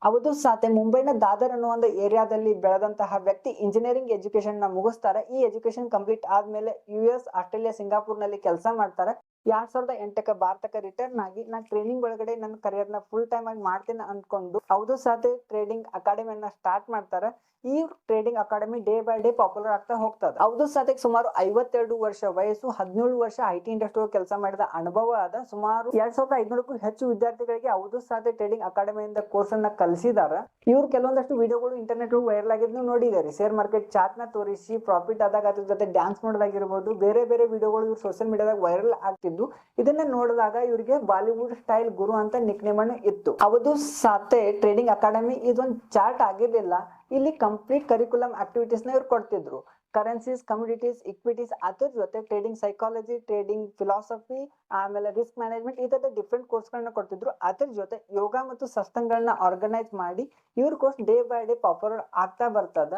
ಅವಧು ಸಾತೆ ಮುಂಬೈನ ದಾದರ್ ಅನ್ನೋ ಒಂದು ಏರಿಯಾದಲ್ಲಿ ಬೆಳೆದಂತಹ ವ್ಯಕ್ತಿ ಇಂಜಿನಿಯರಿಂಗ್ ಎಜುಕೇಶನ್ ನ ಮುಗಿಸ್ತಾರೆ. ಈ ಎಜುಕೇಶನ್ ಕಂಪ್ಲೀಟ್ ಆದ್ಮೇಲೆ US, ಆಸ್ಟ್ರೇಲಿಯಾ, ಸಿಂಗಾಪುರ್ ನಲ್ಲಿ ಕೆಲಸ ಮಾಡ್ತಾರೆ. 2008ಕ್ಕೆ ಭಾರತಕ್ಕೆ ರಿಟರ್ನ್ ಆಗಿ ನಾನು ಟ್ರೈನಿಂಗ್ ಒಳಗಡೆ ನನ್ನ ಕರಿಯರ್ ನ ಫುಲ್ ಟೈಮ್ ಆಗಿ ಮಾಡ್ತೀನಿ ಅನ್ಕೊಂಡು ಅವಧು ಸಾತೆ ಟ್ರೇಡಿಂಗ್ ಅಕಾಡೆಮಿಯನ್ನ ಸ್ಟಾರ್ಟ್ ಮಾಡ್ತಾರೆ. ಈ trading academy day by day popular ಆಗ್ತಾ ಹೋಗ್ತದೆ. ಅವಧು ಸಾತೆಗೆ ಸುಮಾರು 52 ವರ್ಷ ವಯಸ್ಸು, 17 ವರ್ಷ IT ಇಂಡಸ್ಟ್ರಿ ಕೆಲಸ ಮಾಡಿದ ಅನುಭವ ಆದ. ಸುಮಾರು 2500ಕ್ಕೂ ಹೆಚ್ಚು ವಿದ್ಯಾರ್ಥಿಗಳಿಗೆ ಅವಧು ಸಾತೆ ಟ್ರೇಡಿಂಗ್ ಅಕಾಡೆಮಿಯಿಂದ ಕೋರ್ಸ್ ಅನ್ನ ಕಲಿಸಿದಾರೆ. ಇವ್ರು ಕೆಲವೊಂದಷ್ಟು ವಿಡಿಯೋಗಳು ಇಂಟರ್ನೆಟ್ ವೈರಲ್ ಆಗಿದ್ದು ನೋಡಿದಾರೆ. ಶೇರ್ ಮಾರ್ಕೆಟ್ ಚಾರ್ಟ್ ನ ತೋರಿಸಿ ಪ್ರಾಫಿಟ್ ಆದಾಗ ಅದ್ರ ಜೊತೆ ಡ್ಯಾನ್ಸ್ ಮಾಡೋದಾಗಿರ್ಬೋದು, ಬೇರೆ ಬೇರೆ ವಿಡಿಯೋಗಳು ಇವ್ರು ಸೋಷಿಯಲ್ ಮೀಡಿಯಾದಾಗ ವೈರಲ್ ಆಗ್ತಿದ್ದು. ಇದನ್ನ ನೋಡಿದಾಗ ಇವರಿಗೆ ಬಾಲಿವುಡ್ ಸ್ಟೈಲ್ ಗುರು ಅಂತ ನಿಕ್ ನೇಮ್ ಇತ್ತು. ಅವಧು ಸಾತೆ ಟ್ರೇಡಿಂಗ್ ಅಕಾಡೆಮಿ ಇದೊಂದು ಚಾರ್ಟ್ ಆಗಿರ್ಲಿಲ್ಲ. ಇಲ್ಲಿ ಕಂಪ್ಲೀಟ್ ಕರಿಕ್ಯುಲಮ್ ಆಕ್ಟಿವಿಟೀಸ್ ನ ಇವ್ರು ಕೊಡ್ತಿದ್ರು. ಕರೆನ್ಸೀಸ್, ಕಮ್ಯುನಿಟೀಸ್, ಇಕ್ವಿಟೀಸ್, ಅದ್ರ ಜೊತೆ ಟ್ರೇಡಿಂಗ್ ಸೈಕಾಲಜಿ, ಟ್ರೇಡಿಂಗ್ ಫಿಲಾಸಫಿ, ಆಮೇಲೆ ರಿಸ್ಕ್ ಮ್ಯಾನೇಜ್ಮೆಂಟ್, ಈ ತರ ಡಿಫ್ರೆಂಟ್ ಕೋರ್ಸ್ ಗಳನ್ನ ಕೊಡ್ತಿದ್ರು. ಅದ್ರ ಜೊತೆ ಯೋಗ ಮತ್ತು ಸತ್ಸಂಗಗಳನ್ನ ಆರ್ಗನೈಸ್ ಮಾಡಿ ಇವ್ರ course day by day popular ಆಗ್ತಾ ಬರ್ತದ.